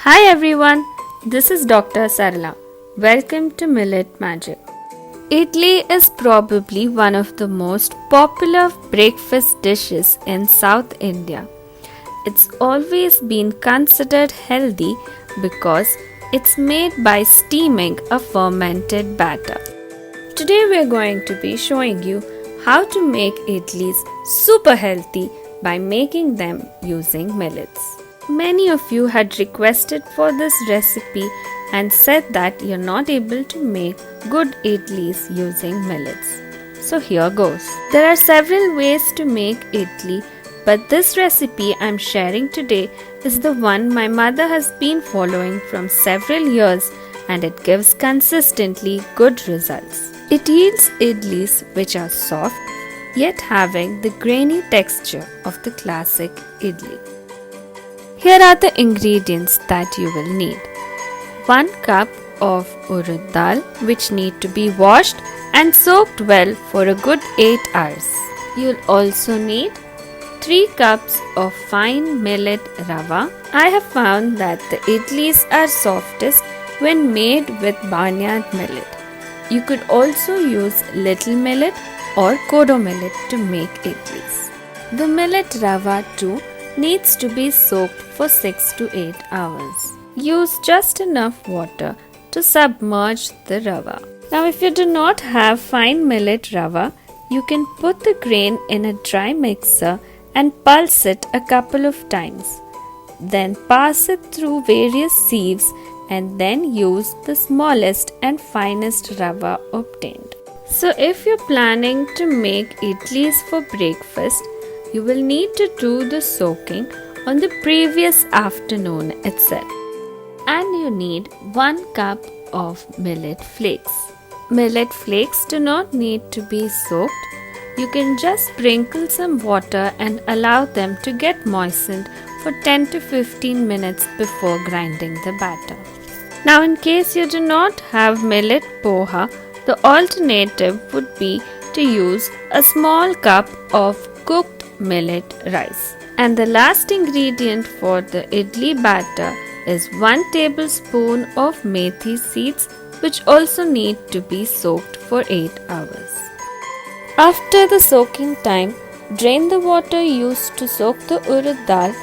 Hi everyone, this is Dr. Sarala. Welcome to Millet Magic. Idli is probably one of the most popular breakfast dishes in South India. It's always been considered healthy because it's made by steaming a fermented batter. Today we are going to be showing you how to make idlis super healthy by making them using millets. Many of you had requested for this recipe and said that you're not able to make good idlis using millets. So here goes. There are several ways to make idli, but this recipe I'm sharing today is the one my mother has been following from several years and it gives consistently good results. It yields idlis which are soft yet having the grainy texture of the classic idli. Here are the ingredients that you will need. 1 cup of urad dal which need to be washed and soaked well for a good 8 hours. You'll also need 3 cups of fine millet rava. I have found that the idlis are softest when made with barnyard millet. You could also use little millet or kodo millet to make idlis. The millet rava too needs to be soaked for 6 to 8 hours. Use just enough water to submerge the rava. Now if you do not have fine millet rava, you can put the grain in a dry mixer and pulse it a couple of times. Then pass it through various sieves and then use the smallest and finest rava obtained. So if you're planning to make idlis for breakfast, you will need to do the soaking on the previous afternoon itself. And you need 1 cup of millet flakes. Millet flakes do not need to be soaked. You can just sprinkle some water and allow them to get moistened for 10 to 15 minutes before grinding the batter. Now in case you do not have millet poha, the alternative would be to use a small cup of cooked millet rice. And the last ingredient for the idli batter is 1 tablespoon of methi seeds which also need to be soaked for 8 hours. After the soaking time, drain the water used to soak the urad dal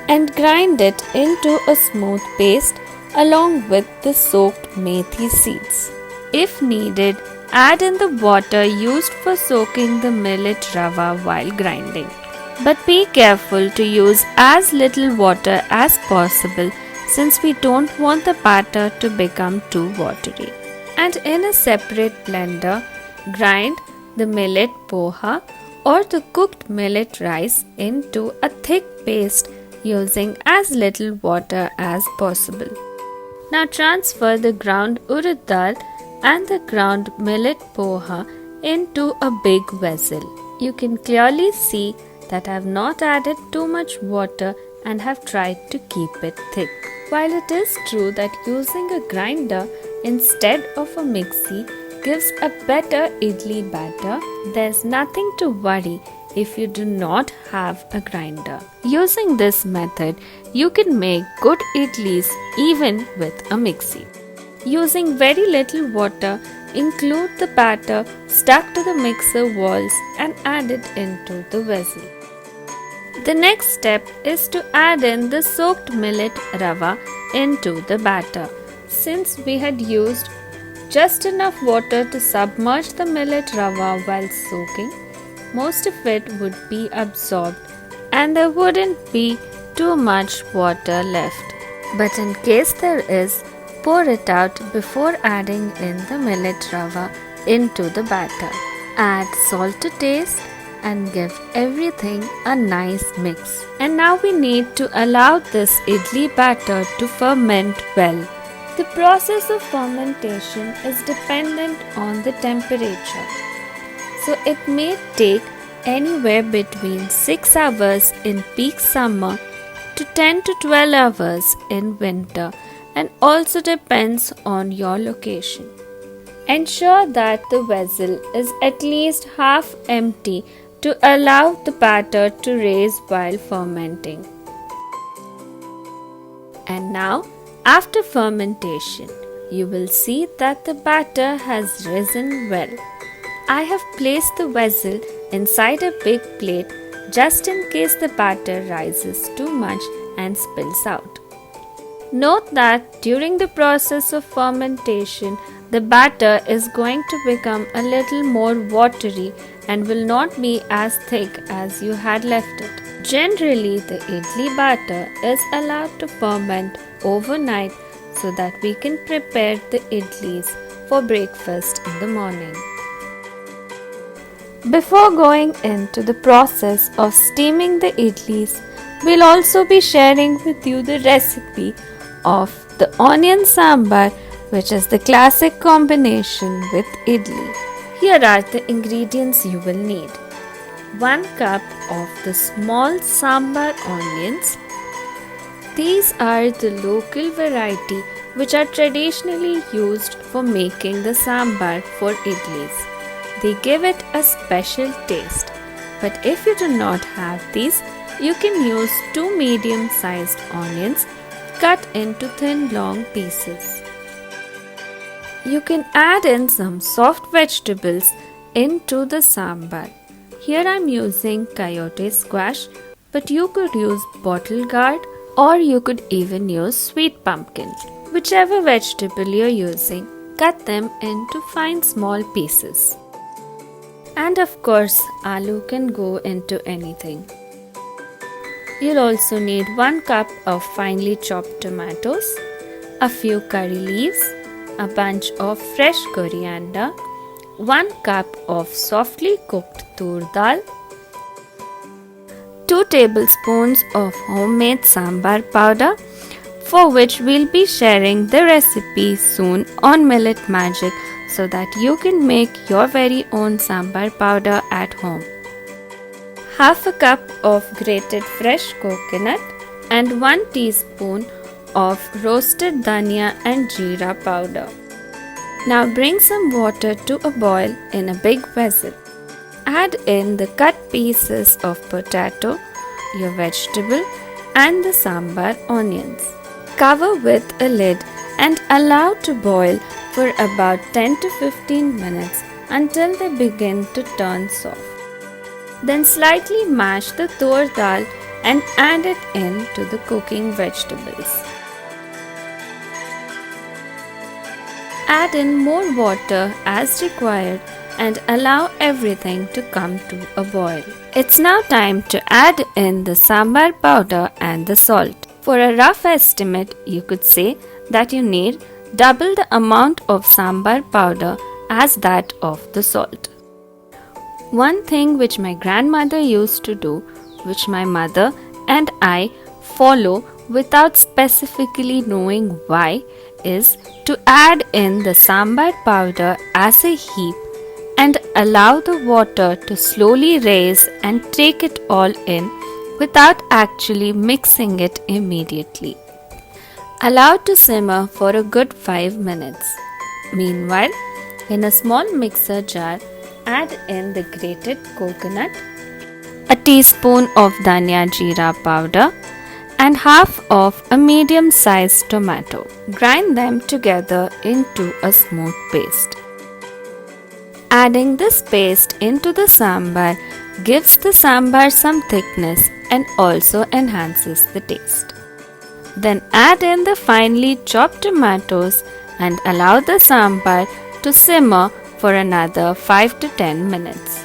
and grind it into a smooth paste along with the soaked methi seeds. If needed, add in the water used for soaking the millet rava while grinding. But be careful to use as little water as possible since we don't want the batter to become too watery. And in a separate blender, grind the millet poha or the cooked millet rice into a thick paste using as little water as possible. Now transfer the ground urad dal and the ground millet poha into a big vessel. You can clearly see that I have not added too much water and have tried to keep it thick. While it is true that using a grinder instead of a mixie gives a better idli batter, there's nothing to worry if you do not have a grinder. Using this method, you can make good idlis even with a mixie. Using very little water, include the batter stuck to the mixer walls and add it into the vessel. The next step is to add in the soaked millet rava into the batter. Since we had used just enough water to submerge the millet rava while soaking, most of it would be absorbed and there wouldn't be too much water left. But in case there is, pour it out before adding in the millet rava into the batter. Add salt to taste and give everything a nice mix. And now we need to allow this idli batter to ferment well. The process of fermentation is dependent on the temperature. So it may take anywhere between 6 hours in peak summer to 10 to 12 hours in winter and also depends on your location. Ensure that the vessel is at least half empty to allow the batter to raise while fermenting. And now After fermentation, you will see that the batter has risen well. I have placed the vessel inside a big plate just in case the batter rises too much and spills out. Note that during the process of fermentation, the batter is going to become a little more watery and will not be as thick as you had left it. Generally, the idli batter is allowed to ferment overnight so that we can prepare the idlis for breakfast in the morning. Before going into the process of steaming the idlis, we'll also be sharing with you the recipe of the onion sambar, which is the classic combination with idli. Here are the ingredients you will need. 1 cup of the small sambar onions. These are the local variety which are traditionally used for making the sambar for idlis. They give it a special taste. But if you do not have these, you can use 2 medium-sized onions cut into thin long pieces. You can add in some soft vegetables into the sambar. Here I am using coyote squash, but you could use bottle gourd or you could even use sweet pumpkin. Whichever vegetable you are using, cut them into fine small pieces. And of course, aloo can go into anything. You'll also need 1 cup of finely chopped tomatoes, a few curry leaves, a bunch of fresh coriander, 1 cup of softly cooked tur dal, 2 tablespoons of homemade sambar powder, for which we'll be sharing the recipe soon on Millet Magic so that you can make your very own sambar powder at home. Half a cup of grated fresh coconut and 1 teaspoon of roasted dhania and jeera powder. Now bring some water to a boil in a big vessel. Add in the cut pieces of potato, your vegetable and the sambar onions. Cover with a lid and allow to boil for about 10 to 15 minutes until they begin to turn soft. Then slightly mash the tur dal and add it in to the cooking vegetables. Add in more water as required and allow everything to come to a boil. It's now time to add in the sambar powder and the salt. For a rough estimate, you could say that you need double the amount of sambar powder as that of the salt. One thing which my grandmother used to do, which my mother and I follow without specifically knowing why, is to add in the sambar powder as a heap and allow the water to slowly rise and take it all in without actually mixing it immediately. Allow to simmer for a good 5 minutes. Meanwhile, in a small mixer jar, add in the grated coconut, a teaspoon of dhania jeera powder, and half of a medium-sized tomato. Grind them together into a smooth paste. Adding this paste into the sambar gives the sambar some thickness and also enhances the taste. Then add in the finely chopped tomatoes and allow the sambar to simmer for another 5 to 10 minutes.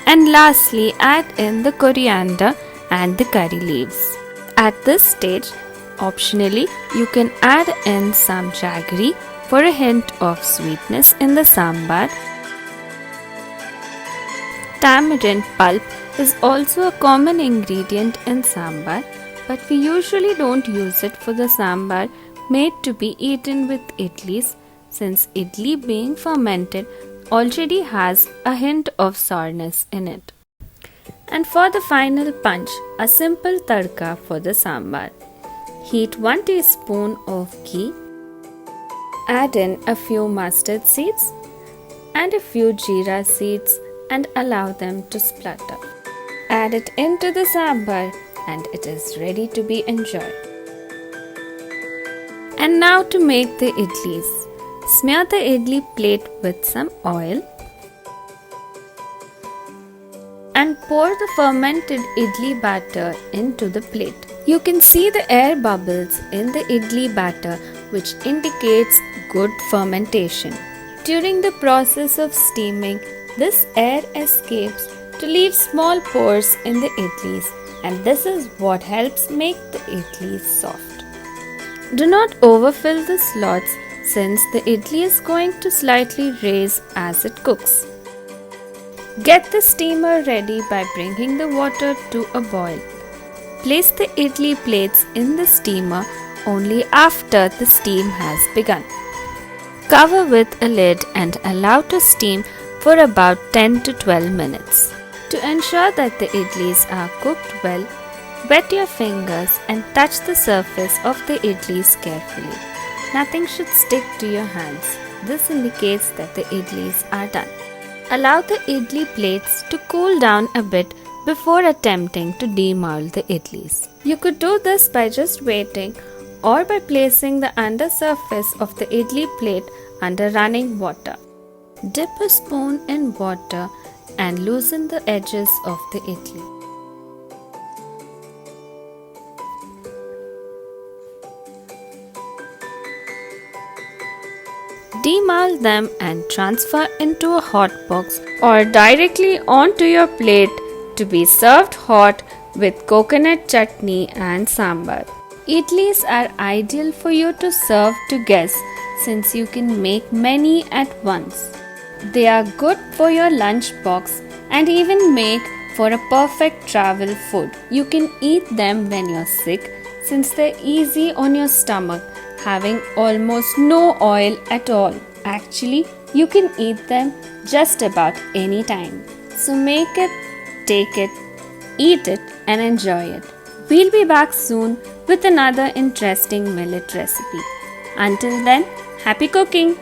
And lastly, add in the coriander and the curry leaves. At this stage, optionally, you can add in some jaggery for a hint of sweetness in the sambar. Tamarind pulp is also a common ingredient in sambar, but we usually don't use it for the sambar made to be eaten with idlis, since idli being fermented already has a hint of sourness in it. And for the final punch, a simple tadka for the sambar. Heat 1 teaspoon of ghee, add in a few mustard seeds and a few jeera seeds and allow them to splutter. Add it into the sambar and it is ready to be enjoyed. And now to make the idlis. Smear the idli plate with some oil and pour the fermented idli batter into the plate. You can see the air bubbles in the idli batter, which indicates good fermentation. During the process of steaming, this air escapes to leave small pores in the idlis, and this is what helps make the idlis soft. Do not overfill the slots since the idli is going to slightly raise as it cooks. Get the steamer ready by bringing the water to a boil. Place the idli plates in the steamer only after the steam has begun. Cover with a lid and allow to steam for about 10 to 12 minutes. To ensure that the idlis are cooked well, wet your fingers and touch the surface of the idlis carefully. Nothing should stick to your hands. This indicates that the idlis are done. Allow the idli plates to cool down a bit before attempting to demold the idlis. You could do this by just waiting or by placing the undersurface of the idli plate under running water. Dip a spoon in water and loosen the edges of the idli. Demold them and transfer into a hot box or directly onto your plate to be served hot with coconut chutney and sambar. Idlis are ideal for you to serve to guests since you can make many at once. They are good for your lunch box and even make for a perfect travel food. You can eat them when you're sick since they're easy on your stomach, having almost no oil at all. Actually, you can eat them just about any time. So make it, take it, eat it and enjoy it. We'll be back soon with another interesting millet recipe. Until then, happy cooking!